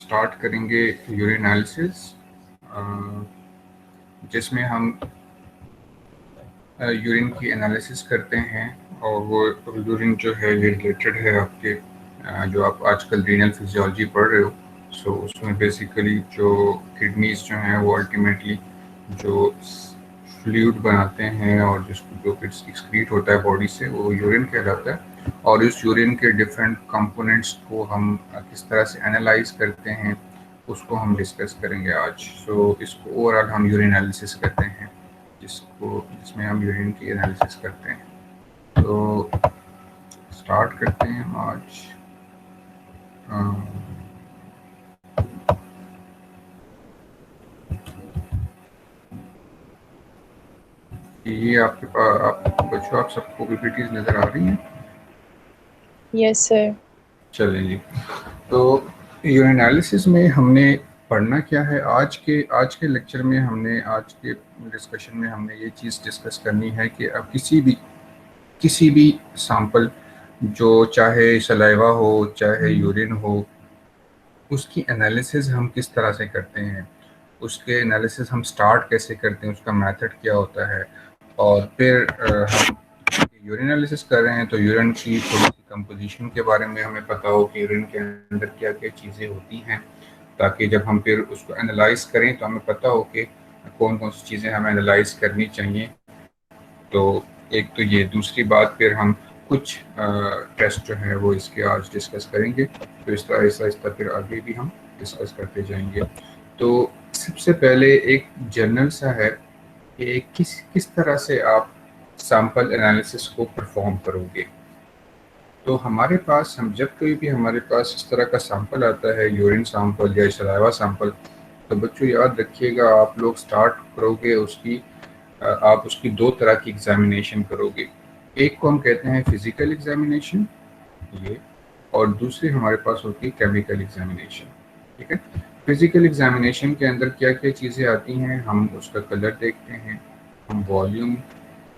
Start करेंगे urine analysis, जिसमें हम यूरिन की एनालिसिस करते हैं। और वो यूरिन जो है ये रिलेटेड है आपके जो आप आजकल रीनल फिजियोलॉजी पढ़ रहे हो। सो उसमें बेसिकली जो किडनीज जो हैं वो अल्टीमेटली जो फ्लूइड बनाते हैं और जिसको जो एक्सक्रीट होता है बॉडी से वो यूरिन कहलाता है। और इस यूरिन के डिफरेंट कंपोनेंट्स को हम किस तरह से एनालाइज करते हैं उसको हम डिस्कस करेंगे आज। सो इसको ओवरऑल हम यूरिन एनालिसिस कहते हैं, जिसमें हम यूरिन की एनालिसिस करते हैं। तो स्टार्ट करते हैं हम आज। ये आपके पास आप बच्चों आप सबको पीपीटीज नज़र आ रही हैं? Yes sir. चलें जी। तो यूरिन एनालिसिस में हमने पढ़ना क्या है आज के लेक्चर में, हमने आज के डिस्कशन में हमने ये चीज़ डिस्कस करनी है कि अब किसी भी सैंपल, जो चाहे सलाइवा हो चाहे यूरिन हो, उसकी एनालिसिस हम किस तरह से करते हैं, उसके एनालिसिस हम स्टार्ट कैसे करते हैं, उसका मेथड क्या होता है। और फिर हम यूरिन एनालिसिस कर रहे हैं तो यूरिन की थोड़ी सी कंपोजिशन के बारे में हमें पता हो कि यूरिन के अंदर क्या क्या चीज़ें होती हैं, ताकि जब हम फिर उसको एनालाइज करें तो हमें पता हो कि कौन कौन सी चीज़ें हमें एनालाइज करनी चाहिए। तो एक तो ये, दूसरी बात फिर हम कुछ टेस्ट जो है वो इसके आज डिस्कस करेंगे। तो इस तरह आहिस्ता आहिस्ता फिर आगे भी हम डिस्कस करते जाएंगे। तो सबसे पहले एक जनरल सा है कि किस तरह से आप सैंपल एनालिसिस को परफॉर्म करोगे। तो हमारे पास, हम जब कोई भी हमारे पास इस तरह का सैंपल आता है, यूरिन सैंपल या सलाइवा सैंपल, तो बच्चों याद रखिएगा आप लोग स्टार्ट करोगे उसकी, आप उसकी दो तरह की एग्जामिनेशन करोगे। एक को हम कहते हैं फिजिकल एग्जामिनेशन, ये, और दूसरी हमारे पास होती है केमिकल एग्जामिनेशन। ठीक है। फिजिकल एग्जामिनेशन के अंदर क्या क्या चीज़ें आती हैं, हम उसका कलर देखते हैं, हम वॉल्यूम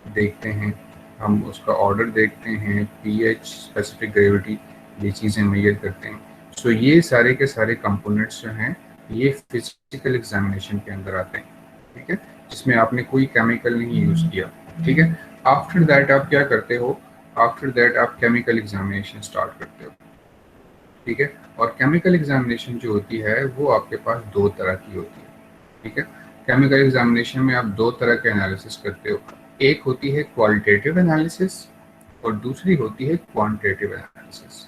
देखते हैं, हम उसका ऑर्डर देखते हैं, पीएच, स्पेसिफिक ग्रेविटी, ये चीज़ें मेजर करते हैं। सो ये सारे के सारे कंपोनेंट्स जो हैं ये फिजिकल एग्जामिनेशन के अंदर आते हैं। ठीक है, जिसमें आपने कोई केमिकल नहीं यूज़ किया। ठीक है। आफ्टर दैट आप क्या करते हो, आफ्टर दैट आप केमिकल एग्जामिनेशन स्टार्ट करते हो। ठीक है। और केमिकल एग्जामिनेशन जो होती है वो आपके पास दो तरह की होती है। ठीक है। केमिकल एग्जामिनेशन में आप दो तरह के एनालिसिस करते हो, एक होती है क्वालिटेटिव एनालिसिस और दूसरी होती है क्वांटिटेटिव एनालिसिस।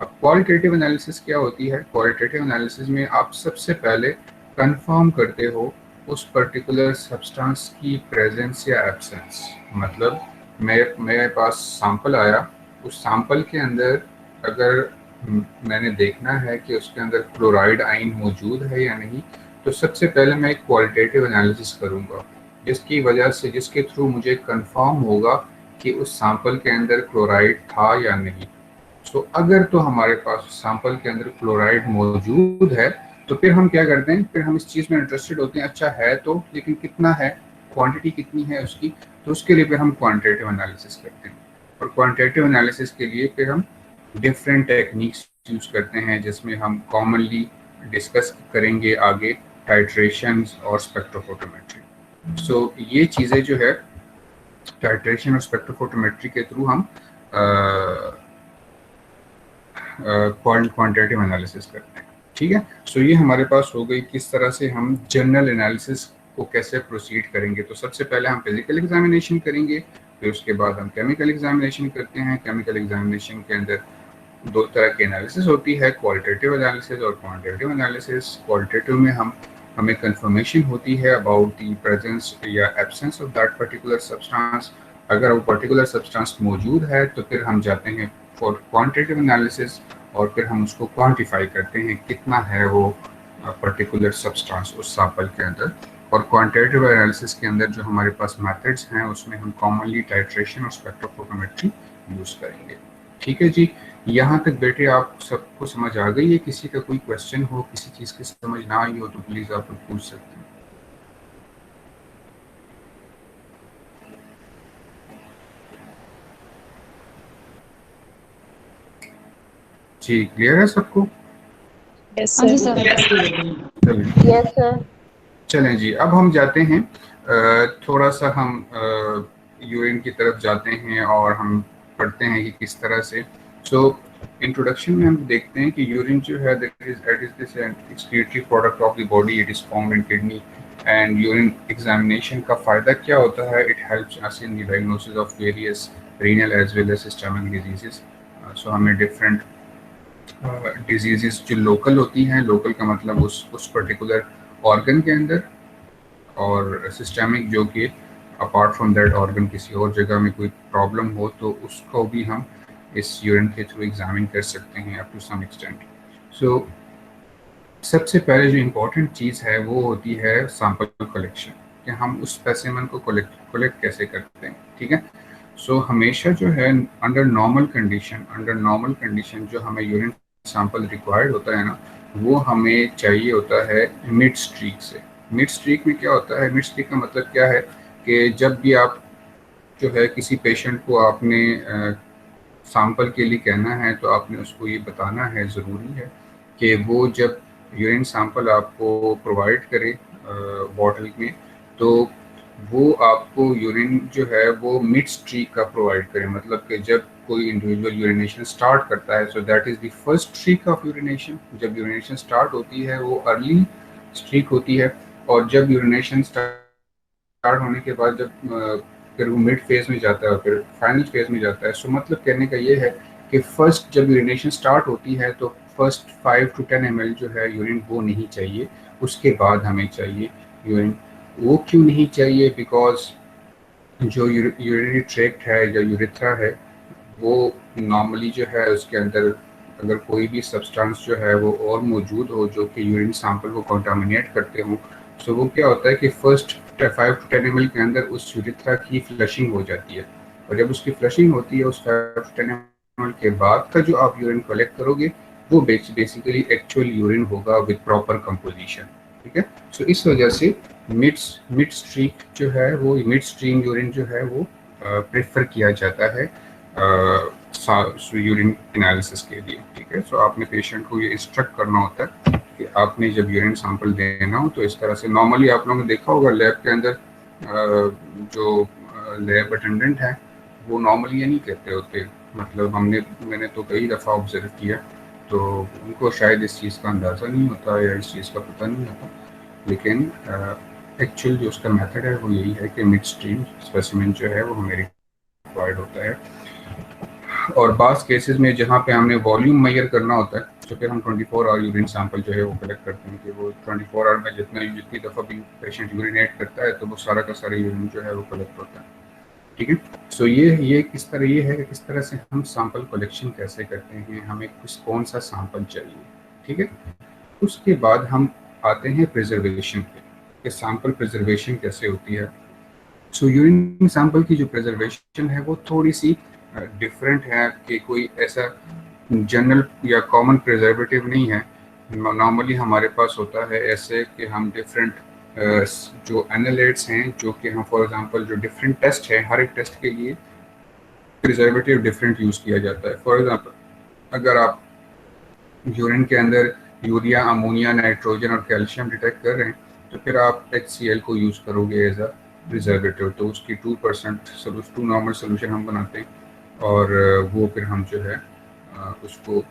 अब क्वालिटेटिव एनालिसिस क्या होती है, क्वालिटेटिव एनालिसिस में आप सबसे पहले कंफर्म करते हो उस पर्टिकुलर सब्सटेंस की प्रेजेंस या एब्सेंस। मतलब मेरे पास सैंपल आया, उस सैंपल के अंदर अगर मैंने देखना है कि उसके अंदर क्लोराइड आयन मौजूद है या नहीं, तो सबसे पहले मैं एक क्वालिटेटिव एनालिसिस करूंगा, जिसकी वजह से, जिसके थ्रू मुझे कंफर्म होगा कि उस सैंपल के अंदर क्लोराइड था या नहीं। तो अगर तो हमारे पास सैंपल के अंदर क्लोराइड मौजूद है तो फिर हम क्या करते हैं, फिर हम इस चीज़ में इंटरेस्टेड होते हैं, अच्छा है तो, लेकिन कितना है, क्वांटिटी कितनी है उसकी। तो उसके लिए फिर हम क्वांटिटेटिव एनालिसिस करते हैं। और क्वांटिटेटिव एनालिसिस के लिए फिर हम डिफरेंट टेक्निक्स यूज़ करते हैं, जिसमें हम कॉमनली डिस्कस करेंगे आगे टाइट्रेशन और स्पेक्ट्रोफोटोमेट्री। सो ये चीज़ें जो है टाइट्रेशन और स्पेक्ट्रोफोटोमेट्री के थ्रू हम क्वांटिटेटिव एनालिसिस करते हैं। ठीक है। सो ये हमारे पास हो गई किस तरह से हम जनरल एनालिसिस को कैसे प्रोसीड करेंगे। तो सबसे पहले हम फिजिकल एग्जामिनेशन करेंगे, फिर उसके बाद हम केमिकल एग्जामिनेशन करते हैं। केमिकल एग्जामिनेशन के अंदर दो तरह की एनालिसिस होती है, क्वालिटेटिव एनालिसिस और क्वांटिटेटिव एनालिसिस। क्वालिटेटिव में हमें कंफर्मेशन होती है अबाउट द प्रेजेंस या absence of that particular substance. अगर वो पर्टिकुलर सब्सटेंस मौजूद है तो फिर हम जाते हैं फॉर क्वांटिटेटिव एनालिसिस, और फिर हम उसको क्वांटिफाई करते हैं कितना है वो पर्टिकुलर सब्सटेंस उस सैंपल के अंदर। और क्वांटिटेटिव एनालिसिस के अंदर जो हमारे पास मेथड्स हैं उसमें हम कॉमनली टाइट्रेशन और स्पेक्ट्रोफोटोमेट्री यूज़ करेंगे। ठीक है जी। यहाँ तक बेटे आप सबको समझ आ गई है? किसी का कोई क्वेश्चन हो, किसी चीज़ की समझ ना आई हो तो प्लीज़ आप लोग पूछ सकते हैं। जी क्लियर है सबको? Yes, हाँ जी sir. सर। चलिए Yes, sir. चलें जी, अब हम जाते हैं थोड़ा सा हम यूरिन की तरफ जाते हैं और हम पढ़ते हैं कि किस तरह से। सो इंट्रोडक्शन में हम देखते हैं कि यूरिन जो है that is this excretory product of the body, it is found in kidney and urine examination का फ़ायदा क्या होता है, it helps us in the diagnosis of various renal as well as systemic diseases. So हमें different diseases जो local होती हैं, local का मतलब उस पर्टिकुलर ऑर्गन के अंदर, और सिस्टमिक जो कि अपार्ट फ्रॉम दैट ऑर्गन किसी और जगह में कोई प्रॉब्लम हो तो उसको भी हम इस यूरिन के थ्रू एग्जामिन कर सकते हैं अप टू सम एक्सटेंट। सो सबसे पहले जो इम्पोर्टेंट चीज़ है वो होती है सैंपल कलेक्शन, कि हम उस स्पेसिमेन को कलेक्ट कैसे करते हैं। ठीक है, सो हमेशा जो है अंडर नॉर्मल कंडीशन जो हमें यूरिन सैंपल रिक्वायर्ड होता है ना, वो हमें चाहिए होता है मिड स्ट्रीक से। मिड स्ट्रीक में क्या होता है, मिड स्ट्रीक का मतलब क्या है कि जब भी आप जो है किसी पेशेंट को आपने सैंपल के लिए कहना है तो आपने उसको ये बताना है, ज़रूरी है कि वो जब यूरिन सैंपल आपको प्रोवाइड करे बॉटल में, तो वो आपको यूरिन जो है वो मिड स्ट्रीक का प्रोवाइड करे। मतलब कि जब कोई इंडिविजुअल यूरिनेशन स्टार्ट करता है, so that is the first streak of urination. जब यूरिनेशन स्टार्ट होती है वो अर्ली स्ट्रीक होती है, और जब यूरिनेशन स्टार्ट होने के बाद जब फिर वो मिड फेज में जाता है, फिर फाइनल फेज में जाता है। सो मतलब कहने का ये है कि फर्स्ट जब यूरिनेशन स्टार्ट होती है तो फर्स्ट 5 to 10 ml जो है यूरिन वो नहीं चाहिए, उसके बाद हमें चाहिए यूरिन। वो क्यों नहीं चाहिए, बिकॉज जो यूरिनरी ट्रैक्ट है या यूरिथ्रा है वो नॉर्मली जो है उसके अंदर अगर कोई भी सब्सटेंस जो है वो और मौजूद हो जो कि यूरिन सैंपल को कंटामिनेट करते हो, सो वो क्या होता है कि फर्स्ट 5 to 10 ml के अंदर उस यूरिथ्रा की फ्लशिंग हो जाती है, और जब उसकी फ्लशिंग होती है उस 5 to 10 ml के बाद का जो आप यूरिन कलेक्ट करोगे वो बेसिकली एक्चुअल यूरिन होगा विद प्रॉपर कंपोजिशन। ठीक है, सो इस वजह से मिड स्ट्रीक जो है वो मिड स्ट्रीम यूरिन जो है वो प्रेफर किया जाता है यूरिन एनालिसिस के लिए। ठीक है, सो आपने पेशेंट को ये इंस्ट्रक्ट करना होता है कि आपने जब यूरिन सैंपल देना हो तो इस तरह से। नॉर्मली आप लोगों ने देखा होगा लैब के अंदर जो लैब अटेंडेंट है वो नॉर्मली ये नहीं कहते होते, मतलब मैंने तो कई दफ़ा ऑब्जर्व किया, तो उनको शायद इस चीज़ का अंदाज़ा नहीं होता या इस चीज़ का पता नहीं होता, लेकिन एक्चुअल जो उसका मेथड है वो यही है कि मिड स्ट्रीम स्पेसिमेन जो है वो हमें रिक्वायर्ड होता है। और बास केसेस में जहाँ पे हमने वॉल्यूम मेजर करना होता है तो फिर हम 24 आवर यूरिन सैंपल जो है वो कलेक्ट करते हैं कि वो 24 आवर में जितनी दफ़ा भी पेशेंट यूरिनेट करता है तो वो सारा का सारा यूरिन जो है वो कलेक्ट होता है। ठीक है, सो ये किस तरह ये है कि किस तरह से हम सैंपल कलेक्शन कैसे करते हैं, हमें कौन सा सैंपल चाहिए। ठीक है, उसके बाद हम आते हैं प्रिजर्वेशन पे कि सैंपल प्रिजर्वेशन कैसे होती है। सो यूरिन सैंपल की जो प्रिजर्वेशन है वो थोड़ी सी डिफरेंट है कि कोई ऐसा जनरल या कॉमन प्रिजर्वेटिव नहीं है। नॉर्मली हमारे पास होता है ऐसे कि हम डिफरेंट जो एनालाइट्स हैं जो कि हम फॉर एग्जांपल जो डिफरेंट टेस्ट है, हर एक टेस्ट के लिए प्रिजर्वेटिव डिफरेंट यूज़ किया जाता है। फॉर एग्जांपल अगर आप यूरिन के अंदर यूरिया, अमोनिया, नाइट्रोजन और कैल्शियम डिटेक्ट कर रहे हैं तो फिर आप HCl को यूज़ करोगे एज अ प्रिजर्वेटिव, तो उसकी 2% 2 नॉर्मल सोल्यूशन हम बनाते हैं और वो फिर हम जो है उसको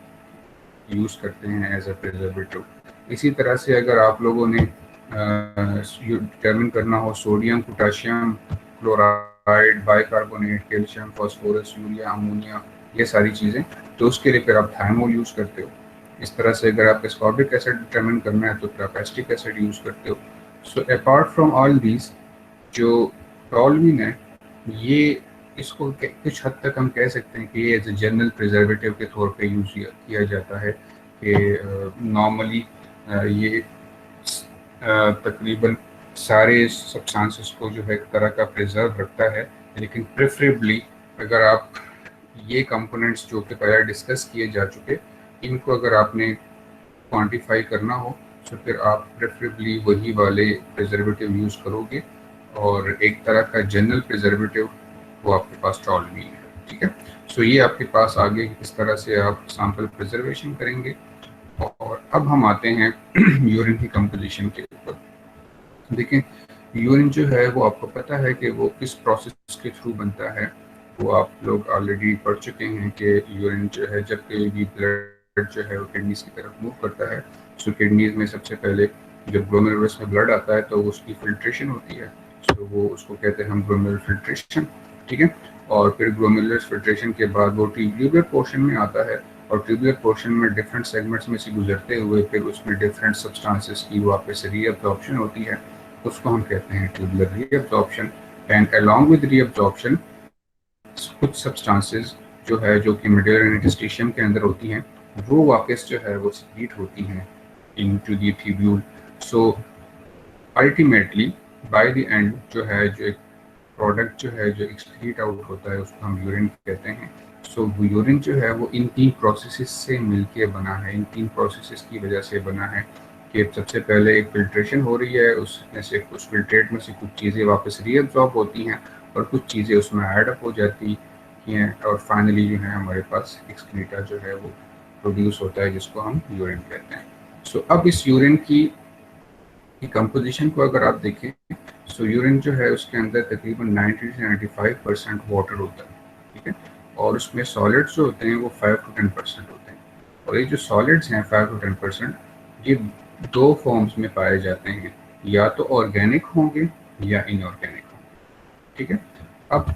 यूज़ करते हैं एज अ प्रिजर्वेटिव। इसी तरह से अगर आप लोगों ने डिटर्मिन करना हो sodium, potassium, chloride, bicarbonate, calcium, phosphorus, urea, ammonia, ये सारी चीज़ें, तो उसके लिए फिर आप थाइमोल यूज़ करते हो। इस तरह से अगर आप एस्कॉर्बिक एसिड डिटर्मिन करना है तो फिर आप एस्टिक एसिड यूज़ करते हो। So apart from all these जो टॉलमिन है ये इसको कुछ हद तक हम कह सकते हैं कि ये एज ए जनरल प्रिजर्वेटिव के तौर पे यूज़ किया जाता है कि नॉर्मली ये तकरीबन सारे सब्सटेंसेस को जो है एक तरह का प्रिजर्व रखता है, लेकिन प्रेफरेबली अगर आप ये कंपोनेंट्स जो कि पहले डिस्कस किए जा चुके इनको अगर आपने क्वांटिफाई करना हो तो फिर आप प्रेफरेबली वही वाले प्रिजर्वेटिव यूज़ करोगे, और एक तरह का जनरल प्रिजर्वेटिव वो आपके पास टॉलमिन है। ठीक है, सो ये आपके पास आगे किस तरह से आप सैंपल प्रिजर्वेशन करेंगे और अब हम आते हैं यूरिन की कंपोजिशन के ऊपर। देखें, यूरिन जो है वो आपको पता है कि वो किस प्रोसेस के थ्रू बनता है। वो आप लोग ऑलरेडी पढ़ चुके हैं कि यूरिन जो है जब कोई भी ब्लड जो है वो किडनीज की तरफ मूव करता है, सो किडनीज में सबसे पहले जब ग्लोमेरुलस में ब्लड आता है तो उसकी फिल्ट्रेशन होती है, सो वो उसको कहते हैं हम ग्लोमेरुलर फिल्ट्रेशन। ठीक है, और फिर ग्लोमेरुलर फिल्ट्रेशन के बाद वो ट्यूबुलर पोर्शन में आता है, और ट्यूबुलर पोर्शन में डिफरेंट सेगमेंट्स में से गुजरते हुए फिर उसमें डिफरेंट सब्सटेंसेस की वापस रीअब्जॉर्प्शन होती है, उसको हम कहते हैं tubular reabsorption. And along with reabsorption कुछ सब्सटेंसेस जो है जो कि मिडल इंटरस्टिशियम के अंदर होती हैं, वो वापस जो है वो सीक्रेट होती हैं into the tubule. So ultimately by the end जो है जो एक प्रोडक्ट जो है जो एक्सक्रीट आउट होता है उसको हम यूरिन कहते हैं। सो यूरिन जो है वो इन 3 प्रोसेसेस से मिलके बना है, इन 3 प्रोसेसेस की वजह से बना है कि सबसे पहले एक फिल्ट्रेशन हो रही है, उसमें से उस फिल्ट्रेट में से कुछ चीज़ें वापस रीअब्जॉर्ब होती हैं और कुछ चीज़ें उसमें ऐड अप हो जाती हैं, और फाइनली जो है हमारे पास एक्सक्रीटा जो है वो प्रोड्यूस होता है जिसको हम यूरिन कहते हैं। सो अब इस यूरिन की कंपोजिशन को अगर आप देखें, सो यूरिन जो है उसके अंदर तकरीबन 90 से 95% वाटर होता है। ठीक है, और उसमें सॉलिड्स जो होते हैं वो 5 to 10% होते हैं, और ये जो सॉलिड्स हैं 5 to 10% ये 2 फॉर्म्स में पाए जाते हैं, या तो ऑर्गेनिक होंगे या इनऑर्गेनिक होंगे। ठीक है, अब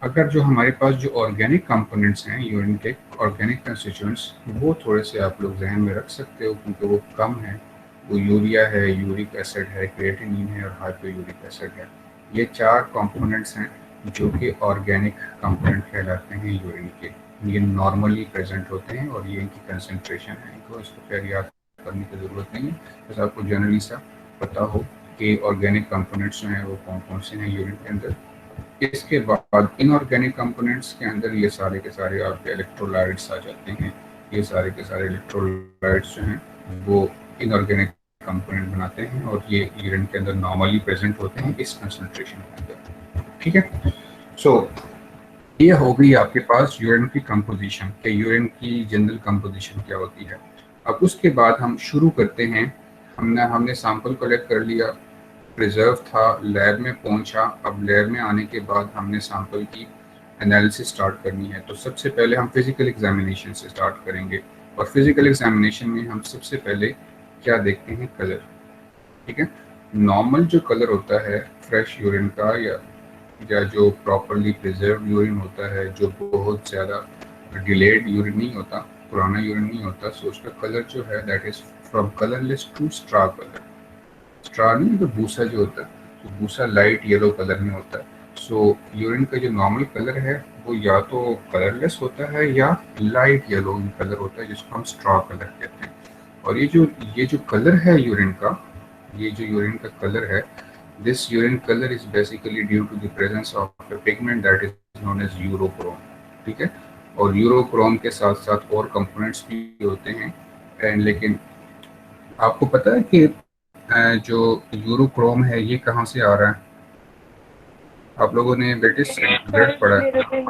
अगर जो हमारे पास जो ऑर्गेनिक कंपोनेंट्स हैं यूरिन के, ऑर्गेनिक कंस्टिट्यूएंट्स, वो थोड़े से आप लोग जहन में रख सकते हो क्योंकि वो कम है। वो यूरिया है, यूरिक एसिड है, क्रिएटिनिन है और हाइपोयूरिक एसिड है। ये 4 कंपोनेंट्स हैं जो कि ऑर्गेनिक कंपोनेंट कहलाते हैं यूरिन के। ये नॉर्मली प्रेजेंट होते हैं और ये इनकी कंसंट्रेशन है, इनको इसको खैर याद करने की ज़रूरत नहीं है, बस आपको जनरली सा पता हो कि ऑर्गेनिक कंपोनेंट्स जो हैं वो कौन कौन से हैं यूरिन के अंदर। इसके बाद इनऑर्गेनिक कंपोनेंट्स के अंदर ये सारे के सारे आपके इलेक्ट्रोलाइट्स आ जाते हैं। ये सारे के सारे इलेक्ट्रोलाइट्स जो हैं वो इनऑर्गेनिक कंपोनेंट बनाते हैं और ये यूरिन के अंदर नॉर्मली प्रेजेंट होते हैं इस कंसंट्रेशन के अंदर। ठीक है, सो ये हो गई आपके पास यूरिन की कंपोजिशन के यूरिन की जनरल कंपोजिशन क्या होती है। अब उसके बाद हम शुरू करते हैं। हमने सैंपल कलेक्ट कर लिया, प्रिजर्व था, लैब में पहुंचा। अब लैब में आने के बाद हमने सैंपल की एनालिसिस स्टार्ट करनी है, तो सबसे पहले हम फिजिकल एग्जामिनेशन से स्टार्ट करेंगे। और फिजिकल एग्जामिनेशन में हम सबसे पहले क्या देखते हैं, कलर। ठीक है, नॉर्मल जो कलर होता है फ्रेश यूरिन का या जो प्रॉपरली प्रिजर्व यूरिन होता है, जो बहुत ज़्यादा डिलेड यूरिन नहीं होता, पुराना यूरिन नहीं होता, सो उसका कलर जो है that is from colourless to straw colour. Straw नहीं तो भूसा जो होता है, तो भूसा लाइट येलो कलर में होता है। सो यूरिन का जो नॉर्मल कलर है वो या तो कलरलेस होता है या लाइट येलो कलर होता है जिसको हम स्ट्रा कलर कहते हैं। और ये जो कलर है यूरिन का, ये जो यूरिन का कलर है, this urine color is basically due to the presence of a pigment that is known as urochrome. ठीक है, और यूरोक्रोम के साथ साथ और कंपोनेंट्स भी होते हैं। एंड लेकिन आपको पता है कि जो यूरोक्रोम है ये कहाँ से आ रहा है? आप लोगों ने ब्रिटिश ब्लड पढ़ा है?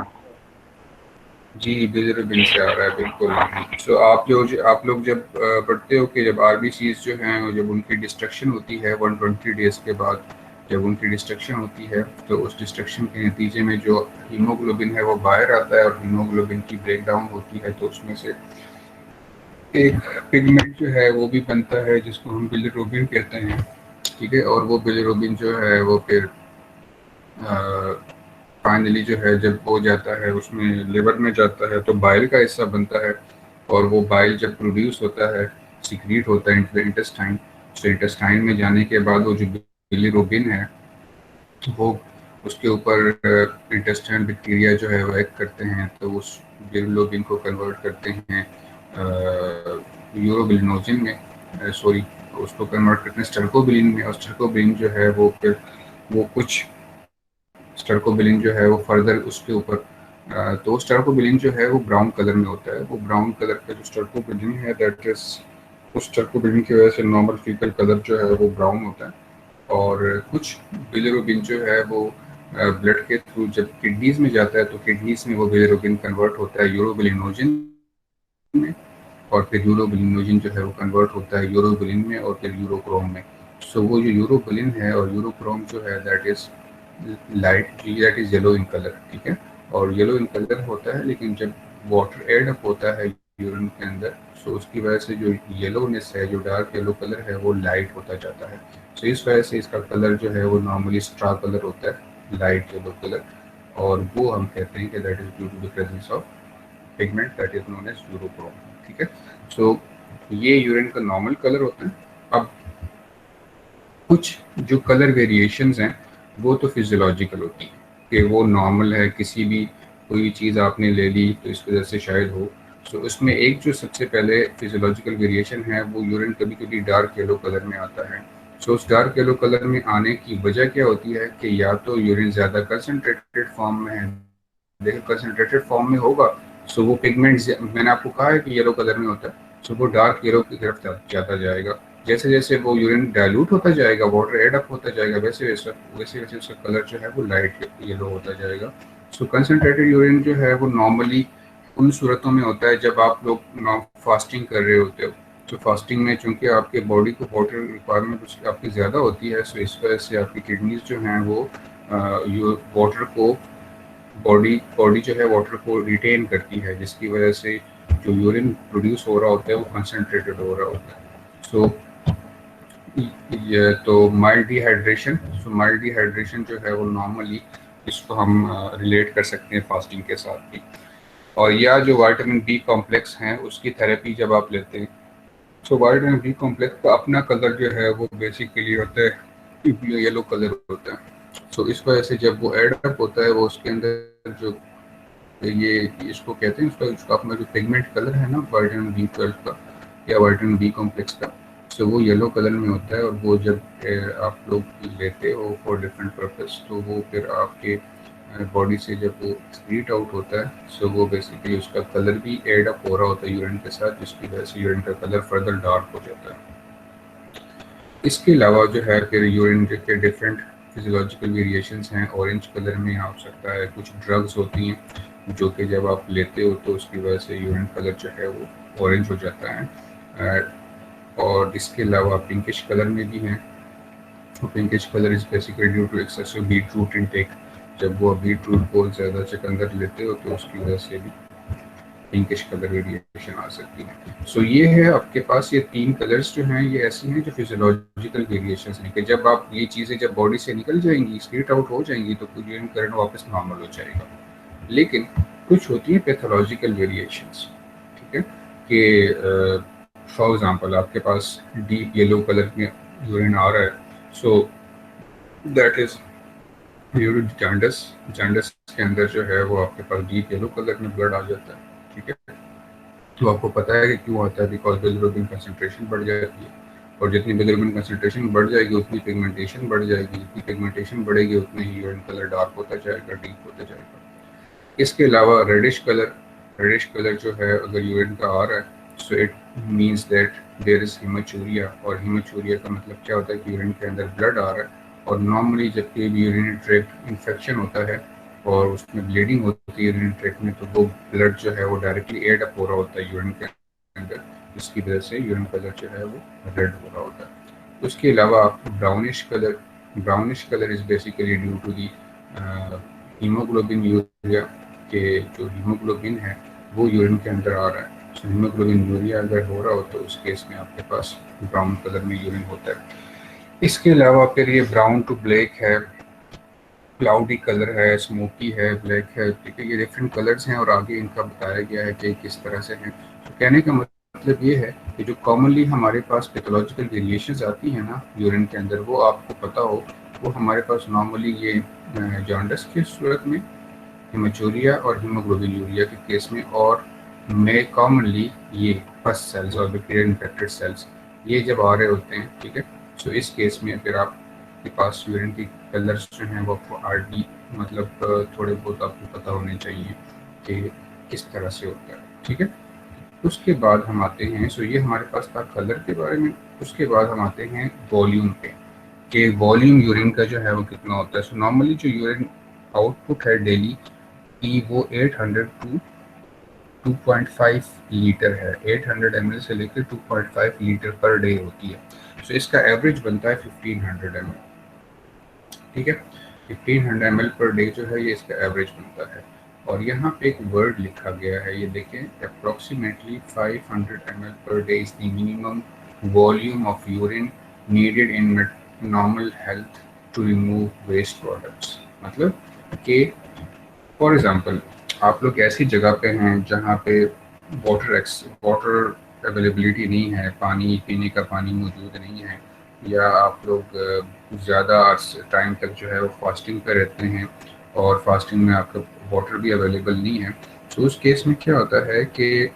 जी, बिलिरुबिन से आ रहा है, बिल्कुल। सो आप लोग जब पढ़ते हो कि जब आरबीसीज जो हैं जब उनकी डिस्ट्रक्शन होती है 120 डेज के बाद, जब उनकी डिस्ट्रक्शन होती है तो उस डिस्ट्रक्शन के नतीजे में जो हीमोग्लोबिन है वो बाहर आता है और हीमोग्लोबिन की ब्रेक डाउन होती है, तो उसमें से एक पिगमेंट जो है वो भी बनता है जिसको हम बिलिरुबिन कहते हैं। ठीक है, और वो बिलिरुबिन जो है वो फिर फाइनली जो है जब हो जाता है उसमें लिवर में जाता है तो बाइल का हिस्सा बनता है, और वो बाइल जब प्रोड्यूस होता है, सीक्रेट होता है इंटेस्टाइन। तो इंटेस्टाइन में जाने के बाद वो जो बिलिरुबिन है वो उसके ऊपर इंटेस्टाइन बैक्टीरिया जो है वो एक्ट करते हैं, तो उस बिलिरुबिन को कन्वर्ट करते हैं यूरोबिलिनोजिन में, सॉरी उसको कन्वर्ट करते हैं स्टर्कोबिलिन में, और स्टर्कोबिलिन जो है वो फिर वो कुछ स्टर्कोबिलिन जो है वो फर्दर उसके ऊपर तो स्टर्कोबिलिन जो है वो ब्राउन कलर में होता है। वो ब्राउन कलर का जो स्टर्कोबिलिन है दैट इज, उस स्टर्कोबिलिन की वजह से नॉर्मल फीकल कलर जो है वो ब्राउन होता है। और कुछ बिलिरुबिन जो है वो ब्लड के थ्रू जब किडनीज में जाता है तो किडनीज में वो बिलिरुबिन कन्वर्ट होता है यूरोबिलिनोजिन में, और फिर यूरोबिलिनोजन जो है वो कन्वर्ट होता है यूरोबिलिन में और फिर यूरोक्रोम में। सो वो जो यूरोबिलिन है और यूरोक्रोम जो है that is yellow in colour, ठीक है। और येलो इन कलर होता है, लेकिन जब वाटर एड अप होता है यूरिन के अंदर, सो उसकी वजह से जो येलोनेस है, जो डार्क येलो कलर है, वो लाइट होता जाता है। सो इस वजह से इसका कलर जो है वो नॉर्मली स्ट्रा कलर होता है, लाइट येलो कलर, और वो हम कहते हैं कि that is due to the presence of pigment that is known as urochrome, ठीक है। सो ये यूरिन का नॉर्मल कलर होता है। अब कुछ जो कलर वेरिएशंस हैं वो तो फिजियोलॉजिकल होती हैं कि वो नॉर्मल है, किसी भी कोई चीज़ आपने ले ली तो इस वजह से शायद हो। सो उसमें एक जो सबसे पहले फिजियोलॉजिकल वेरिएशन है वो यूरिन कभी कभी डार्क येलो कलर में आता है। सो उस डार्क येलो कलर में आने की वजह क्या होती है कि या तो यूरिन ज़्यादा कंसनट्रेटेड फॉर्म में है, देखो कंसनट्रेटेड फॉर्म में होगा सो वो पिगमेंट, मैंने आपको कहा है कि येलो कलर में होता है, सो वो डार्क येलो की तरफ जाता जाएगा। जैसे जैसे वो यूरिन डाइल्यूट होता जाएगा, वाटर एड अप होता जाएगा, वैसे वैसे वैसे वैसे उसका कलर जो है वो लाइट येलो होता जाएगा। सो कंसनट्रेटेड यूरिन जो है वो नॉर्मली उन सूरतों में होता है जब आप लोग फास्टिंग कर रहे होते हो। तो फास्टिंग में चूंकि आपके बॉडी को वाटर रिक्वायरमेंट आपकी ज़्यादा होती है, सो इस वजह से आपकी किडनीज जो हैं वो वाटर को बॉडी बॉडी जो है वाटर को रिटेन करती है, जिसकी वजह से जो यूरिन प्रोड्यूस हो रहा होता है वो कंसनट्रेटेड हो रहा होता है। सो ये तो माइल्ड डिहाइड्रेशन, सो माइल्ड डिहाइड्रेशन जो है वो नॉर्मली इसको हम रिलेट कर सकते हैं फास्टिंग के साथ भी। और या जो विटामिन बी कॉम्प्लेक्स हैं उसकी थेरेपी जब आप लेते हैं, सो विटामिन बी कॉम्प्लेक्स का अपना कलर जो है वो बेसिकली होता है येलो कलर होता है। सो इस वजह से जब वो एड अप होता है वो उसके अंदर जो ये इसको कहते हैं, उसका अपना जो पिगमेंट कलर है ना विटामिन बी 12 का या विटामिन बी कॉम्प्लेक्स का, सो वो येलो कलर में होता है। और वो जब आप लोग लेते हो फॉर डिफरेंट पर्पस, तो वो फिर आपके बॉडी से जब वो स्प्रीट आउट होता है, सो वो बेसिकली उसका कलर भी एड अप हो रहा होता है यूरिन के साथ, जिसकी वजह से यूरिन का कलर फर्दर डार्क हो जाता है। इसके अलावा जो है फिर यूरिन के डिफरेंट फिजियोलॉजिकल वेरिएशंस हैं। ऑरेंज कलर में आ सकता है, कुछ ड्रग्स होती हैं जो कि जब आप लेते हो तो उसकी वजह से यूरिन कलर जो है वो ऑरेंज हो जाता है। और इसके अलावा पिंकिश कलर में भी हैं। Pinkish colour is basically due to excessive beetroot intake, जब वो बीट रूट बहुत ज़्यादा चुकंदर लेते हो तो उसकी वजह से भी पिंकिश कलर वेरिएशन आ सकती है। सो ये है आपके पास, ये तीन कलर्स जो हैं ये ऐसी हैं जो फिजियोलॉजिकल वेरिएशंस हैं कि जब आप ये चीज़ें जब बॉडी से निकल जाएंगी, स्प्लिट आउट हो जाएंगी, तो यूरिन करंट वापस नॉर्मल हो जाएगा। लेकिन कुछ होती है पैथोलॉजिकल वेरिएशंस, ठीक है, कि फॉर एग्जांपल आपके पास डीप येलो कलर में यूरिन आ रहा है, so that is due to jaundice. Jaundice के अंदर जो है वो आपके पास डीप येलो कलर में ब्लड आ जाता है, ठीक है। तो आपको पता है कि क्यों आता है, बिकॉज बिलिरुबिन कंसंट्रेशन बढ़ जाती है, और जितनी बिलिरुबिन कंसंट्रेशन बढ़ जाएगी उतनी पिगमेंटेशन बढ़ जाएगी, जितनी पिगमेंटेशन बढ़ेगी उतनी ही यूरिन कलर डार्क होता जाएगा, डीप होता जाएगा। इसके अलावा रेडिश कलर जो है अगर यूरिन का आ रहा है, so it means that there is haematuria. और हिमेचूरिया का मतलब क्या होता है कि यूरिन के अंदर ब्लड आ रहा है, और नॉर्मली जब भी यूरिनरी ट्रैक्ट इन्फेक्शन होता है और उसमें ब्लीडिंग होती है यूरिन ट्रैक्ट में, तो वो ब्लड जो है वो डायरेक्टली एड अप हो रहा होता है यूरिन के अंदर, जिसकी वजह से यूरिन कलर जो है वो रेड हो रहा होता है। उसके अलावा brownish colour is basically due to the haemoglobinuria, के जो हीमोग्लोबिन है वो यूरिन के अंदर आ रहा है। सो हीमोग्लोबिन यूरिया अगर हो रहा हो तो उस केस में आपके पास ब्राउन कलर में यूरिन होता है। इसके अलावा फिर ये ब्राउन टू ब्लैक है, क्लाउडी कलर है, स्मोकी है, ब्लैक है, ठीक है, ये डिफरेंट कलर्स हैं और आगे इनका बताया गया है कि किस तरह से हैं। तो कहने का मतलब ये है कि जो कॉमनली हमारे पास पैथोलॉजिकल वेरिएशंस आती हैं ना यूरिन के अंदर, वो आपको पता हो, वो हमारे पास नॉर्मली ये जॉन्डिस की सूरत में, हिमेचूरिया और हीमोग्लोबिन यूरिया के केस में, और में कॉमनली ये पस सेल्स और बैक्टीरियल इन्फेक्टेड सेल्स ये जब आ रहे होते हैं, ठीक है। सो इस केस में फिर आपके पास यूरिन की कलर्स जो हैं वो आपको आरडी मतलब थोड़े बहुत आपको पता होने चाहिए कि किस तरह से होता है, ठीक है। उसके बाद हम आते हैं, सो ये हमारे पास था कलर के बारे में। उसके बाद हम आते हैं वॉल्यूम पे, कि वॉल्यूम यूरिन का जो है वो कितना होता है। सो नॉर्मली जो यूरिन आउटपुट है डेली की वो 800 टू 2.5 लीटर है। 800 ml से लेकर 2.5 लीटर पर डे होती है। सो इसका एवरेज बनता है 1500 ml। ठीक है, 1500 ml पर डे जो है ये इसका एवरेज बनता है। और यहाँ पे एक वर्ड लिखा गया है, ये देखें, approximately 500 ml per day is the minimum volume of urine needed in normal health to remove waste products. मतलब कि फॉर एग्जांपल आप लोग ऐसी जगह पे हैं जहाँ पे वाटर अवेलेबिलिटी नहीं है, पानी पीने का पानी मौजूद नहीं है, या आप लोग ज़्यादा टाइम तक जो है वो फास्टिंग पे रहते हैं और फास्टिंग में आपका वाटर भी अवेलेबल नहीं है। तो उस केस में क्या होता है कि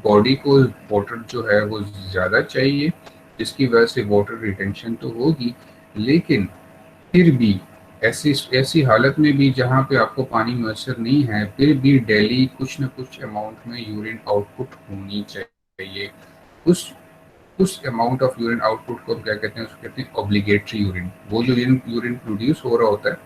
बॉडी को वाटर जो है वो ज़्यादा चाहिए, जिसकी वजह से वाटर रिटेंशन तो होगी, लेकिन फिर भी ऐसी ऐसी हालत में भी जहाँ पे आपको पानी मैसर नहीं है, फिर भी डेली कुछ न कुछ अमाउंट में यूरिन आउटपुट होनी चाहिए। उस उस अमाउंट ऑफ यूरिन आउटपुट को हम क्या कहते हैं, उसको कहते हैं ऑब्लिगेटरी यूरिन। वो जो यूरिन प्रोड्यूस हो रहा होता है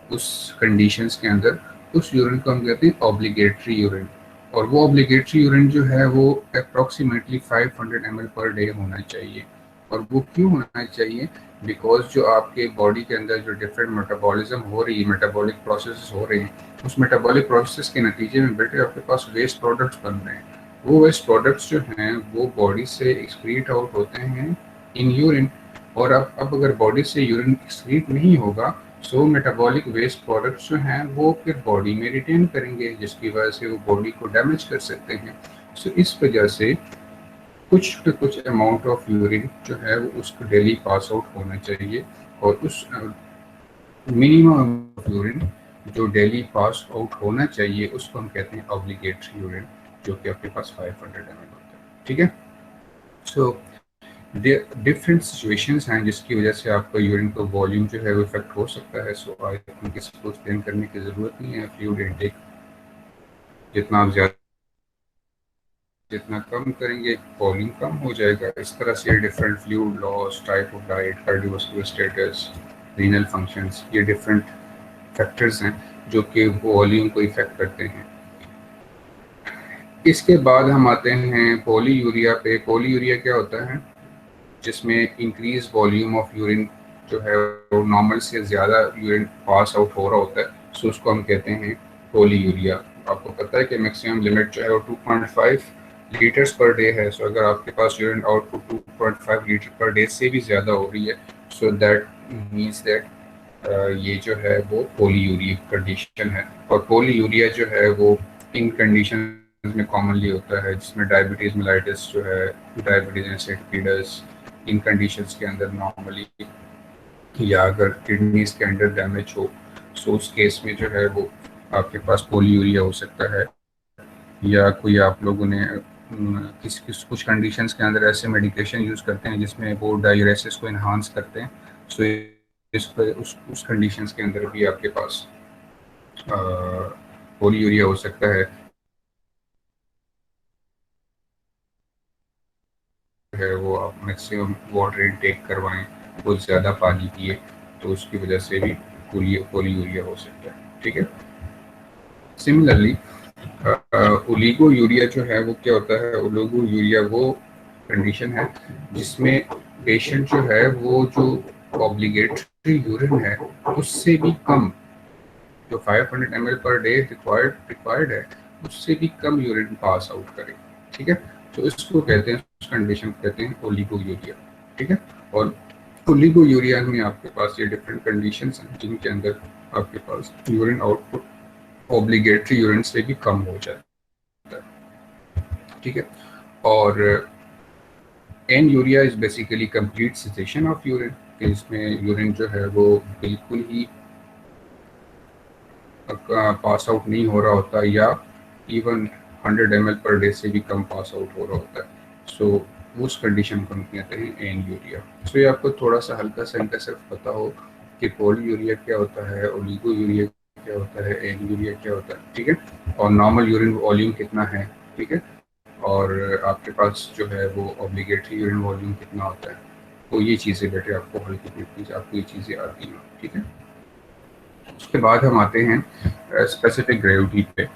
उस कंडीशंस के अंदर, उस यूरिन को हम कहते हैं ऑब्लिगेटरी यूरिन। और वो ऑब्लिगेटरी यूरिन जो है वो अप्रॉक्सीमेटली 500 ml पर डे होना चाहिए। और वो क्यों होना चाहिए? बिकॉज जो आपके बॉडी के अंदर जो डिफरेंट मेटाबॉलिज्म हो रही है, मेटाबॉलिक प्रोसेस हो रहे हैं, उस मेटाबॉलिक प्रोसेस के नतीजे में बेटे आपके पास वेस्ट प्रोडक्ट्स बन रहे हैं। वो वेस्ट प्रोडक्ट्स जो हैं वो बॉडी से एक्सक्रीट आउट होते हैं इन यूरिन। और अब अगर बॉडी से यूरिन एक्सक्रीट नहीं होगा, सो मेटाबॉलिक वेस्ट प्रोडक्ट्स जो हैं वो फिर बॉडी में रिटेन करेंगे, जिसकी वजह से वो बॉडी को डैमेज कर सकते हैं। सो इस वजह से कुछ न कुछ अमाउंट ऑफ यूरिन जो है वो उसको डेली पास आउट होना चाहिए। और उस मिनिमम ऑफ यूरिन जो डेली पास आउट होना चाहिए उसको हम कहते हैं ऑब्लिगेटरी यूरिन, जो कि आपके पास 500 ml होता है। ठीक है, सो डिफरेंट सिचुएशंस हैं जिसकी वजह से आपका यूरिन का वॉल्यूम जो है वो इफेक्ट हो सकता है। सो आई थिंक इसको एक्सप्लेन करने की ज़रूरत नहीं है। फ्लूइड इनटेक जितना आप ज़्यादा जितना कम करेंगे वॉल्यूम कम हो जाएगा। इस तरह से different fluid loss, type of diet, cardiovascular status, renal functions, ये डिफरेंट फैक्टर्स हैं जो कि वॉल्यूम को इफेक्ट करते हैं। इसके बाद हम आते हैं पॉलीयूरिया पे। पॉलीयूरिया क्या होता है? जिसमें इंक्रीज वॉल्यूम ऑफ यूरिन जो है वो नॉर्मल से ज़्यादा यूरिन पास आउट हो रहा होता है। सो उसको हम कहते हैं पॉलीयूरिया। आपको पता है कि मैक्सिमम लिमिट जो है वो 2.5 लीटर्स पर डे है। सो अगर आपके पास urine output 2.5 litre per day से भी ज़्यादा हो रही है, सो दैट मीन्स दैट ये जो है वो पॉलीयूरिक कंडीशन है। और पॉलीयूरिया जो है वो इन कंडीशन में कॉमनली होता है, जिसमें डायबिटीज़ मेलाइटिस जो है, डायबिटीज़ इंसिपिडस, इन कंडीशंस के अंदर नॉर्मली, या अगर किडनीज के अंदर डैमेज हो, सो उस केस में जो है वो आपके पास पॉलीयूरिया हो सकता है। या कोई आप लोगों ने कुछ कंडीशंस के अंदर ऐसे मेडिकेशन यूज़ करते हैं जिसमें वो डायूरेसिस को इन्हांस करते हैं। सो इस पर उस कंडीशंस के अंदर भी आपके पास पॉलीयूरिया हो सकता है वो आप मैक्सिमम वाटर इनटेक करवाएं, बहुत ज़्यादा पानी पिए, तो उसकी वजह से भी पॉलीयूरिया हो सकता है। ठीक है, सिमिलरली ओलिगो यूरिया जो है वो क्या होता है? ओलिगो यूरिया वो कंडीशन है जिसमें पेशेंट जो है वो जो ऑब्लिगेटरी यूरिन है उससे भी कम, जो 500 ml पर डे रिक्वायर्ड है, उससे भी कम यूरिन पास आउट करे। ठीक है, तो इसको कहते हैं, उस कंडीशन को कहते हैं ओलिगो यूरिया। ठीक है, और ओलिगो यूरिया में आपके पास ये डिफरेंट कंडीशंस हैं जिनके अंदर आपके पास यूरिन आउटपुट ऑब्लिगेटरी यूरिन से भी कम हो जाता है। ठीक है, और anuria is basically complete cessation of urine, इसमें यूरिन जो है वो बिल्कुल ही पास आउट नहीं हो रहा होता, या इवन 100 ml पर डे से भी कम पास आउट हो रहा होता है। सो उस कंडीशन को हम कहते हैं एन यूरिया। सो ये आपको थोड़ा सा हल्का सा इनका सिर्फ पता हो कि पॉलीयूरिया क्या होता है, ओलिगो यूरिया क्या होता है, एन यूरिया क्या होता है। ठीक है, और नॉर्मल यूरिन वॉल्यूम कितना है। ठीक है, और आपके पास जो है वो ऑब्लिगेटरी यूरिन वॉल्यूम कितना होता है। तो ये चीज़ें बेटे आपको हल्की फुल्की आपको ये चीज़ें आती हैं। ठीक है, उसके बाद हम आते हैं स्पेसिफिक ग्रेविटी पे।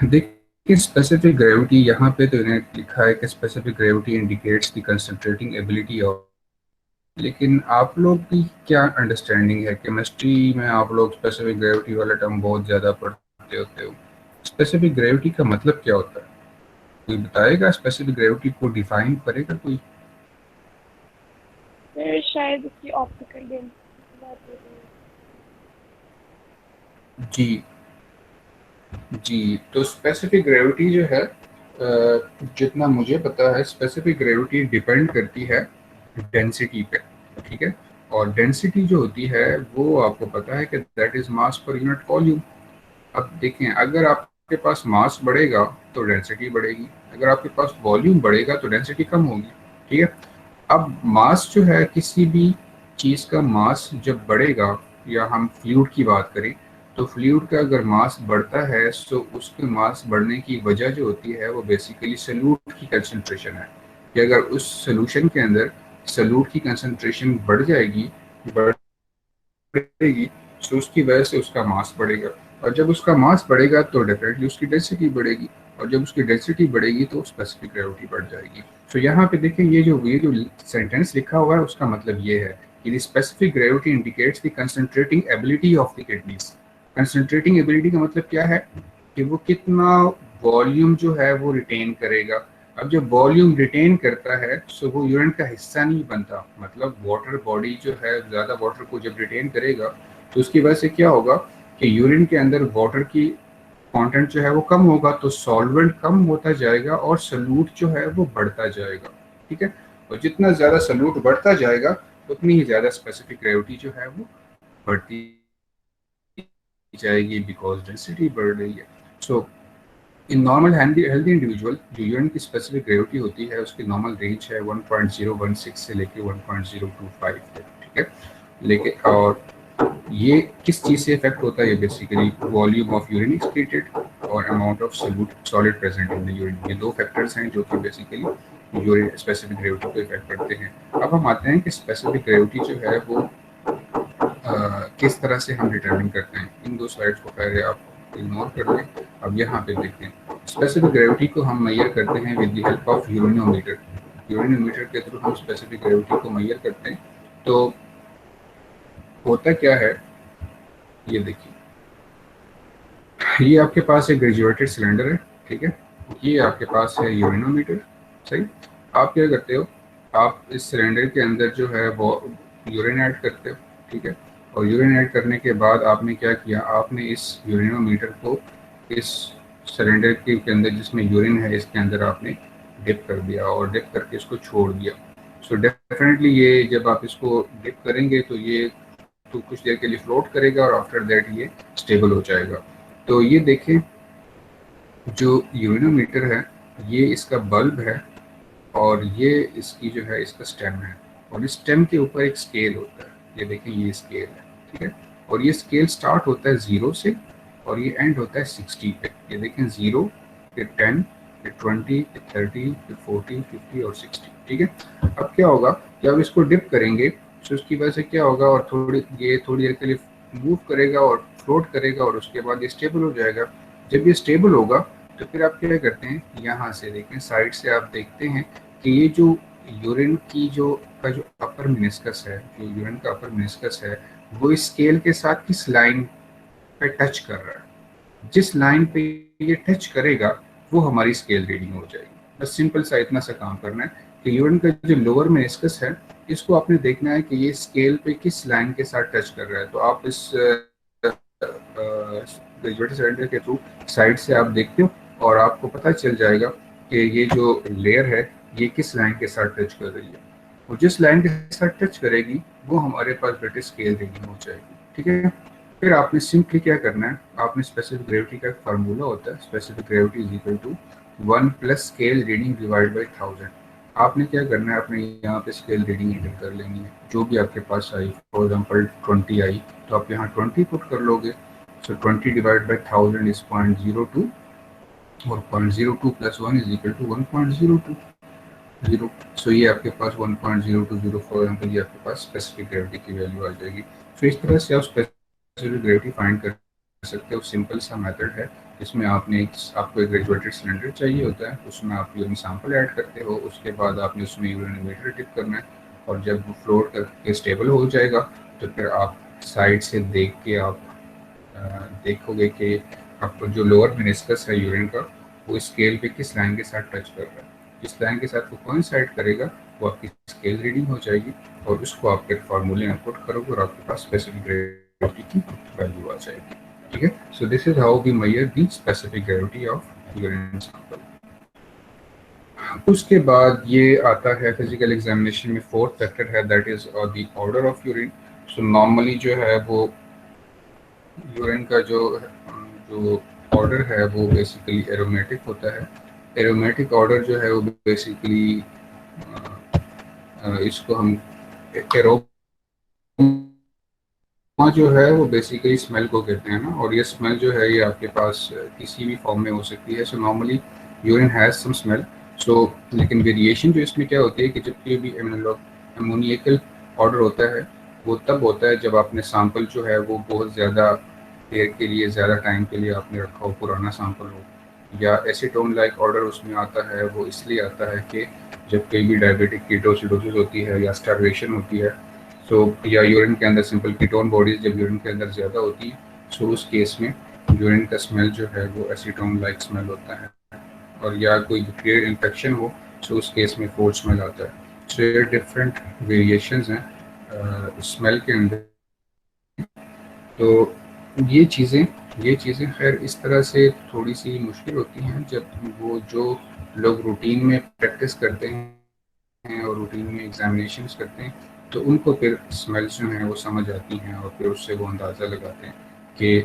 देखिए स्पेसिफिक ग्रेविटी यहाँ पे तो इन्हें लिखा है कि specific gravity indicates the concentrating ability of, लेकिन आप लोग की क्या अंडरस्टैंडिंग है? केमिस्ट्री में आप लोग स्पेसिफिक ग्रेविटी वाला टर्म बहुत ज़्यादा पढ़ते होते हो। स्पेसिफिक ग्रेविटी का मतलब क्या होता है? कोई बताएगा? स्पेसिफिक ग्रेविटी को डिफाइन करेगा कोई? फिर शायद उसकी ऑप्टिकल डेंसिटी की बात हो रही है। जी जी, तो स्पेसिफिक ग्रेविटी जो है जितना मुझे पता है, स्पेसिफिक ग्रेविटी डिपेंड करती है डेंसिटी पे, ठीक है। और डेंसिटी जो होती है वो आपको पता है कि that is mass per unit volume. अब देखें, अगर आपके पास मास बढ़ेगा तो डेंसिटी बढ़ेगी, अगर आपके पास वॉल्यूम बढ़ेगा तो डेंसिटी कम होगी, ठीक है। अब मास जो है, किसी भी चीज़ का मास जब बढ़ेगा, या हम फ्लूइड की बात करें तो फ्लूइड का अगर मास बढ़ता है तो उसके मास बढ़ने की वजह जो होती है वो बेसिकली सॉल्यूट की कंसंट्रेशन है। कि अगर उस सोल्यूशन के अंदर सॉल्यूट की कंसंट्रेशन बढ़ेगी तो उसकी वजह से उसका मास बढ़ेगा, और जब उसका मास बढ़ेगा तो डेफिनेटली उसकी डेंसिटी बढ़ेगी, और जब उसकी डेंसिटी बढ़ेगी तो स्पेसिफिक ग्रेविटी बढ़ जाएगी। तो यहाँ पे देखें, ये जो सेंटेंस लिखा हुआ है उसका मतलब ये है कि specific gravity indicates the concentrating ability of the kidneys. Concentrating ability का मतलब क्या है कि वो कितना वॉल्यूम जो है वो रिटेन करेगा। अब जब वॉल्यूम रिटेन करता है तो वो यूरिन का हिस्सा नहीं बनता, मतलब वाटर बॉडी जो है ज़्यादा वाटर को जब रिटेन करेगा तो उसकी वजह से क्या होगा कि यूरिन के अंदर वाटर की कंटेंट जो है वो कम होगा, तो सॉल्वेंट कम होता जाएगा और सॉल्यूट जो है वो बढ़ता जाएगा, ठीक है। और जितना ज़्यादा सॉल्यूट बढ़ता जाएगा उतनी ही ज़्यादा स्पेसिफिक ग्रेविटी जो है वो बढ़ती जाएगी, बिकॉज डेंसिटी बढ़ रही है। सो इन नॉर्मल हेल्दी इंडिविजुअल जो यूरिन की स्पेसिफिक ग्रेविटी होती है उसकी नॉर्मल रेंज है 1.016 से लेके 1.025 तक, ठीक है। लेकिन और ये किस चीज़ से इफेक्ट होता है? ये basically volume of urine excreted और amount of solid present in the urine, ये दो फैक्टर्स हैं जो कि बेसिकली यूरिन स्पेसिफिक ग्रेविटी को इफेक्ट करते हैं। अब हम आते हैं कि स्पेसिफिक ग्रेविटी जो है वो किस तरह से हम डिटरमिन करते हैं। इन दो स्लाइड्स को पहले आप इग्नोर कर लें। अब यहाँ पे देखते हैं स्पेसिफिक ग्रेविटी को हम मेजर करते हैं with the help of urinometer. Urinometer के थ्रू हम स्पेसिफिक ग्रेविटी को मेजर करते हैं। तो होता क्या है, ये देखिए, ये आपके पास एक ग्रेजुएटेड सिलेंडर है, ठीक है। ये आपके पास है यूरिनोमीटर, सही। आप क्या करते हो, आप इस सिलेंडर के अंदर जो है वो यूरिन ऐड करते हो, ठीक है। और यूरिन ऐड करने के बाद आपने क्या किया, आपने इस यूरिनोमीटर को इस सिलेंडर के अंदर जिसमें यूरिन है इसके अंदर आपने डिप कर दिया, और डिप करके इसको छोड़ दिया। सो डेफिनेटली ये जब आप इसको डिप करेंगे तो ये तो कुछ देर के लिए फ्लोट करेगा और आफ्टर दैट ये स्टेबल हो जाएगा। तो ये देखें, जो यूरिनोमीटर है ये इसका बल्ब है, और ये इसकी जो है इसका स्टेम है, और इस स्टेम के ऊपर एक स्केल होता है। ये देखें, ये स्केल है, ठीक है। और ये स्केल स्टार्ट होता है 0 से और ये एंड होता है 60 पे। ये देखें, 0 फिर 10 फिर 20 फिर 30 फिर 40 50 और 60, ठीक है। अब क्या होगा, जब इसको डिप करेंगे तो उसकी वजह से क्या होगा, और ये थोड़ी देर के लिए मूव करेगा और फ्लोट करेगा, और उसके बाद ये स्टेबल हो जाएगा। जब ये स्टेबल होगा तो फिर आप क्या करते हैं, यहाँ से देखें, साइड से आप देखते हैं कि ये जो यूरिन की जो अपर मिनिस्कस है, जो यूरिन का अपर मिनिस्कस है, वो इस स्केल के साथ किस लाइन पे टच कर रहा है। जिस लाइन पे ये टच करेगा वो हमारी स्केल रीडिंग हो जाएगी। बस सिंपल सा इतना सा काम करना है कि यूरिन का जो लोअर मिनिस्कस है इसको आपने देखना है कि ये स्केल पे किस लाइन के साथ टच कर रहा है। तो आप इस ग्रेजुएटेड सिलेंडर के थ्रू साइड से आप देखते हो और आपको पता चल जाएगा कि ये जो लेयर है ये किस लाइन के साथ टच कर रही है, और जिस लाइन के साथ टच करेगी वो हमारे पास बेटे स्केल रीडिंग हो जाएगी, ठीक है। फिर आपने सिंपली क्या करना है, आपने स्पेसिफिक ग्रेविटी का एक फार्मूला होता है, specific gravity is equal to 1 plus scale reading divide by 1000। आपने क्या करना है, आपने यहाँ पे स्केल रीडिंग एंटर कर लेनी है जो भी आपके पास आई। फॉर एग्जांपल 20 आई तो आप यहाँ 20 पुट कर लोगे। सो 20 डिवाइड बाई 1000 इज 0.02, और 0.02 प्लस 1 इज इक्वल टू 1.020। सो ये आपके पास 1.0204 फॉर एग्जांपल ये आपके पास स्पेसिफिक ग्रेविटी की वैल्यू आ जाएगी। तो इस तरह से आप स्पेसिफिक ग्रेविटी फाइंड कर सकते हो। सिंपल सा मेथड है, इसमें आपको एक ग्रेजुएटेड सिलेंडर चाहिए होता है, उसमें आप यूरिन सैंपल ऐड करते हो, उसके बाद आपने उसमें यूरिनोमीटर डिप करना है, और जब वो फ्लोट करके स्टेबल हो जाएगा तो फिर आप साइड से देख के आप देखोगे कि आपको जो लोअर मेनिस्कस है यूरिन का वो स्केल पे किस लाइन के साथ टच कर रहा है। जिस लाइन के साथ वो कोइंसाइड करेगा वो आपकी स्केल रीडिंग हो जाएगी, और उसको आप एक फार्मूले में पुट करोगे और आपके पास स्पेसिफिक ग्रेविटी की वैल्यू आ जाएगी। ठीक है, so this is how we measure the specific gravity of urine sample. उसके बाद ये आता है फिजिकल एग्जामिनेशन में फोर्थ फैक्टर है, that is the odour of urine. So normally जो है वो यूरिन का जो जो ऑर्डर है वो बेसिकली एरोमेटिक होता है। एरोमेटिक ऑर्डर जो है वो बेसिकली इसको हम एरोमा जो है वो बेसिकली स्मेल को कहते हैं ना, और ये स्मेल जो है ये आपके पास किसी भी फॉर्म में हो सकती है। So normally urine has some smell. So लेकिन वेरिएशन जो इसमें क्या होती है कि जब कोई भी एमोनियकल ऑर्डर होता है वो तब होता है जब आपने सैंपल जो है वो बहुत ज़्यादा देर के लिए, ज़्यादा टाइम के लिए आपने रखा हो, पुराना सैंपल हो। या एसीटोन लाइक ऑर्डर उसमें आता है, वो इसलिए आता है कि जब कोई भी डायबिटिक कीटोसिडोसिस होती है या स्टार्वेशन होती है, सो या यूरिन के अंदर सिंपल कीटोन बॉडीज जब यूरिन के अंदर ज़्यादा होती है, सो उस केस में यूरिन का स्मेल जो है वो एसीटोन लाइक स्मेल होता है। और या कोई बैक्टीरियल इन्फेक्शन हो तो उस केस में फोर्ड स्मेल आता है। सो ये डिफरेंट वेरिएशंस हैं स्मेल के अंदर। तो ये चीज़ें खैर इस तरह से थोड़ी सी मुश्किल होती हैं जब वो जो लोग रूटीन में प्रैक्टिस करते हैं और रूटीन में एग्जामिनेशंस करते हैं तो उनको फिर स्मेल्स जो हैं वो समझ आती हैं, और फिर उससे वो अंदाज़ा लगाते हैं कि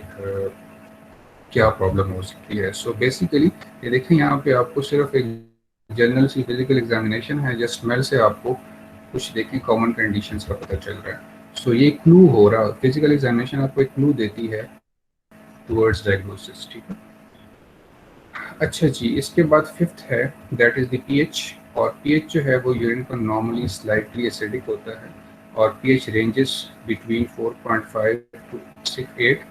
क्या प्रॉब्लम हो सकती है। सो बेसिकली ये देखें यहाँ पे आपको सिर्फ एक जनरल सी फिजिकल एग्जामिनेशन है, जस्ट स्मेल से आपको कुछ देखें कॉमन कंडीशंस का पता चल रहा है। सो ये क्लू हो रहा है, फिजिकल एग्जामिनेशन आपको एक क्लू देती है टुवर्ड्स डायग्नोसिस। ठीक है, अच्छा जी, इसके बाद फिफ्थ है दैट इज़ द पीएच। और पीएच जो है वो यूरिन का नॉर्मली स्लाइटली एसिडिक होता है, और pH ranges between 4.5 to 8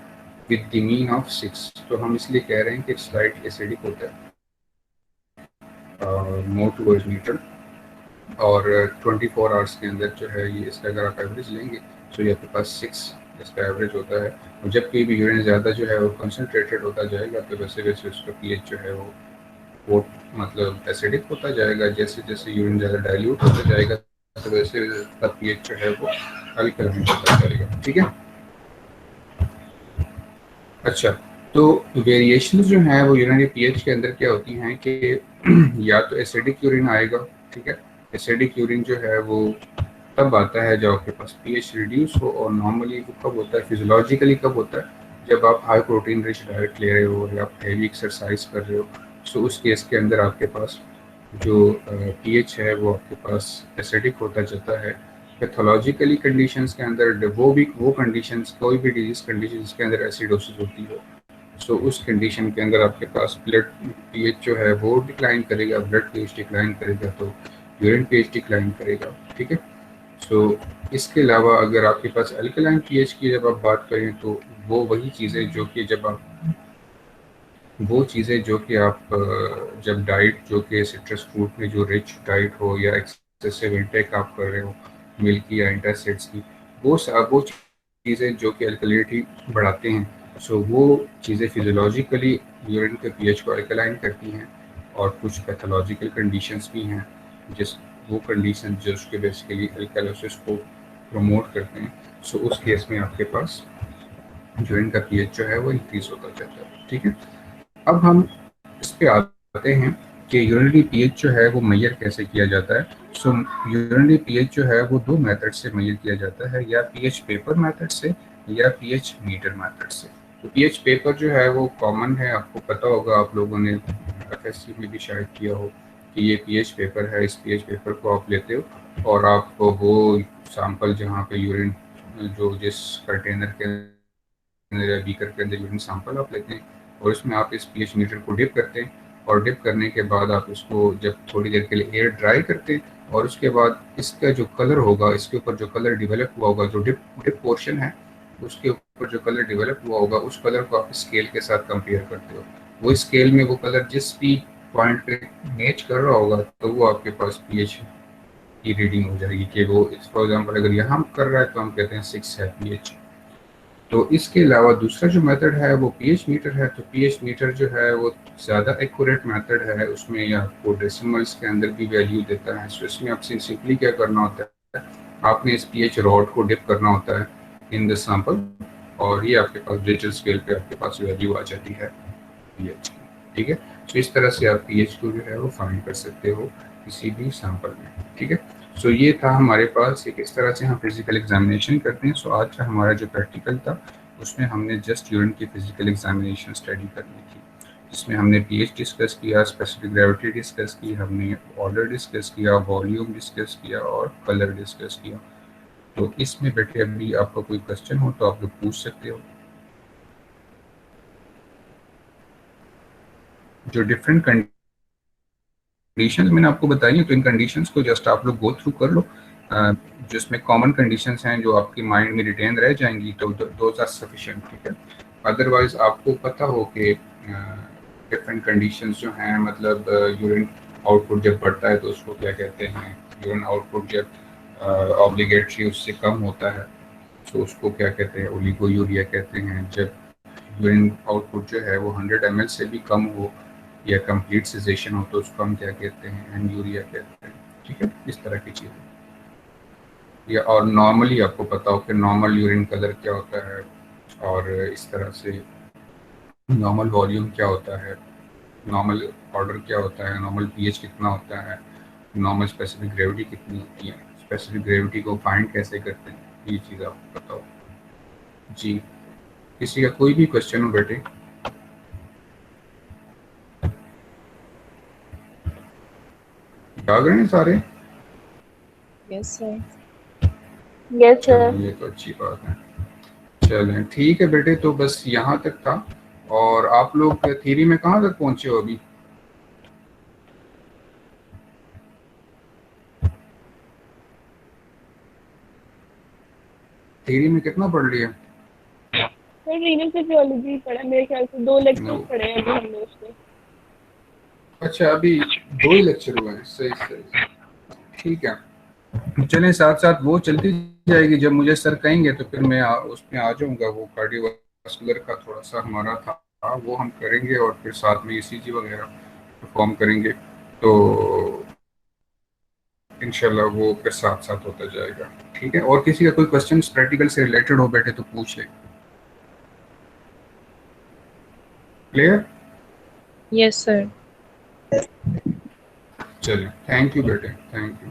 with the mean of 6। तो हम इसलिए कह रहे हैं कि स्लाइटली एसिडिक होता है, मोर टुवर्ड्स न्यूट्रल। और 24 आवर्स के अंदर जो है ये इसका अगर आप एवरेज लेंगे तो ये आपके पास 6 इसका एवरेज होता है। और जब कोई भी यूरिन ज़्यादा जो है वो कंसनट्रेटेड होता जाएगा तो वैसे वैसे उसका पीएच जो है वो मतलब एसिडिक होता जाएगा। जैसे जैसे यूरिन ज़्यादा डाइल्यूट होता जाएगा तो वैसे वैसे उसका पीएच जो है वो अल्कलाइन होता जाएगा। ठीक है, अच्छा, तो वेरिएशंस जो हैं वो यूरिनरी पीएच के अंदर क्या होती हैं कि या तो एसिडिक यूरिन आएगा। ठीक है, एसिडिक यूरिन जो है वो तब आता है जब आपके पास पीएच रिड्यूस हो, और नॉर्मली वो कब होता है, फिजियोलॉजिकली कब होता है, जब आप हाई प्रोटीन रिच डाइट ले रहे हो या आप हैवी एक्सरसाइज कर रहे हो। सो उस केस के अंदर आपके पास जो पीएच है वो आपके पास एसिडिक होता जाता है। पैथोलॉजिकली कंडीशंस के अंदर वो कंडीशंस, कोई भी डिजीज कंडीशन जिसके अंदर एसिडोसिस होती हो, सो उस कंडीशन के अंदर आपके पास ब्लड पीएच जो है वो डिक्लाइन करेगा, ब्लड पीएच डिक्लाइन करेगा तो यूरिन पीएच डिक्लाइन करेगा। ठीक है, सो इसके अलावा अगर आपके पास अल्कलाइन पीएच की जब आप बात करें तो वो वही चीज़ें जो कि जब डाइट जो कि सिट्रस फ्रूट में जो रिच डाइट हो या एक्सेसिव इंटेक आप कर रहे हो मिल्क की या एंटासिड्स की, वो चीज़ें जो कि अल्कलिनिटी बढ़ाते हैं। सो वो चीज़ें फिजियोलॉजिकली यूरिन के पीएच को अल्कलाइन करती हैं, और कुछ पैथोलॉजिकल कंडीशंस भी हैं जिस वो कंडीशन जो उसके बेसिकली अल्कालोसिस को प्रमोट करते हैं। सो उस केस में आपके पास यूरिन का पीएच जो है वो इंक्रीज होता जाता है। ठीक है, अब हम इस पे आते हैं कि यूरिनरी पीएच जो है वो मेजर कैसे किया जाता है। सो यूरिनरी पीएच जो है वो दो मेथड से मेजर किया जाता है, या पीएच पेपर मेथड से या पीएच मीटर मेथड से। तो पीएच पेपर जो है वो कॉमन है, आपको पता होगा, आप लोगों ने एफएससी में भी शायद किया हो कि ये पीएच पेपर है। इस पीएच पेपर को आप लेते हो और आप वो सैंपल जहाँ पे यूरिन जो जिस कंटेनर के अंदर या बीकर के अंदर यूरिन सैंपल आप लेते हैं और इसमें आप इस पीएच मीटर को डिप करते हैं, और डिप करने के बाद आप इसको जब थोड़ी देर के लिए एयर ड्राई करते हैं, और उसके बाद इसका जो कलर होगा, इसके ऊपर जो कलर डेवलप हुआ होगा, जो डिप पोर्शन है उसके ऊपर जो कलर डेवलप हुआ होगा, उस कलर को आप स्केल के साथ कंपेयर करते हो। वो स्केल में वो कलर जिस भी पॉइंट पे मैच कर रहा होगा तो वो आपके पास पीएच की रीडिंग हो जाएगी कि वो फॉर एग्जांपल अगर यहाँ कर रहा है तो हम कहते हैं 6 है पीएच। तो इसके अलावा दूसरा जो मेथड है वो पीएच मीटर है। तो पीएच मीटर जो है वो ज़्यादा एक्यूरेट मेथड है, उसमें ये आपको डेसिमल्स के अंदर भी वैल्यू देता है। सो इसमें आपसे सिंपली क्या करना होता है, आपने इस पीएच रॉड को डिप करना होता है इन द सैंपल और ये आपके पास डिजिटल स्केल पे आपके पास वैल्यू आ जाती है पीएच की। ठीक है, तो इस तरह से आप पीएच को जो है वो फाइंड कर सकते हो किसी भी सैंपल में। ठीक है, सो ये था हमारे पास एक इस तरह से हम फिजिकल एग्जामिनेशन करते हैं। सो आज का हमारा जो प्रैक्टिकल था उसमें हमने जस्ट यूरिन की फिजिकल एग्जामिनेशन स्टडी करनी थी, जिसमें हमने पीएच डिस्कस किया, स्पेसिफिक ग्रेविटी डिस्कस की, हमने ऑर्डर डिस्कस किया, वॉल्यूम डिस्कस किया और कलर डिस्कस किया। तो इसमें बेटे अभी आपका कोई क्वेश्चन हो तो आप लोग पूछ सकते हो। जो डिफरेंट कंडीशंस मैंने आपको बताई है तो इन कंडीशंस को जस्ट आप लोग गो थ्रू कर लो, जिसमें कॉमन कंडीशंस हैं जो आपकी माइंड में रिटेन रह जाएंगी तो दोज आर सफिशिएंट। ठीक है, अदरवाइज आपको पता हो कि डिफरेंट कंडीशंस जो हैं, मतलब यूरिन आउटपुट जब बढ़ता है तो उसको क्या कहते हैं, यूरिन आउटपुट जब ऑब्लिगेटरी उससे कम होता है तो उसको क्या कहते हैं, ओलिगोयूरिया कहते हैं। जब यूरिन आउटपुट जो है वो 100 ml से भी कम हो या कंप्लीट सेसेशन हो तो उसको हम क्या कहते हैं, एनयूरिया कहते हैं। ठीक है, इस तरह की चीज़ें। या और नॉर्मली आपको पता हो कि नॉर्मल यूरिन कलर क्या होता है और इस तरह से नॉर्मल वॉल्यूम क्या होता है, नॉर्मल ऑर्डर क्या होता है, नॉर्मल पीएच कितना होता है, नॉर्मल स्पेसिफिक ग्रेविटी कितनी होती है, स्पेसिफिक ग्रेविटी को फाइंड कैसे करते हैं, ये चीज़ आपको पता हो। जी, किसी का कोई भी क्वेश्चन हो बेटे? जाग रहे हैं सारे? Yes sir. यस चलो सर। ये तो अच्छी बात है। चलें ठीक है बेटे, तो बस यहाँ तक था। और आप लोग थ्योरी में कहाँ तक पहुँचे हो अभी? थ्योरी में कितना पढ़ लिया? सर रीनल फिजियोलॉजी पढ़ा, मेरे ख्याल से 2 लेक्चर्स No. पढ़े हैं अभी हमने उसके। अच्छा, अभी 2 ही लेक्चर हुए हैं, सही सही, ठीक है। चलें, साथ साथ वो चलती जाएगी, जब मुझे सर कहेंगे तो फिर मैं उसमें आ जाऊंगा। वो कार्डियोवास्कुलर का थोड़ा सा हमारा था वो हम करेंगे और फिर साथ में ईसीजी वगैरह परफॉर्म करेंगे, तो इंशाल्लाह वो फिर साथ साथ होता जाएगा। ठीक है, और किसी का कोई क्वेश्चन प्रैक्टिकल से रिलेटेड हो बेटे तो पूछ ले। क्लियर? Yes sir. चलिए, थैंक यू बेटे, थैंक यू।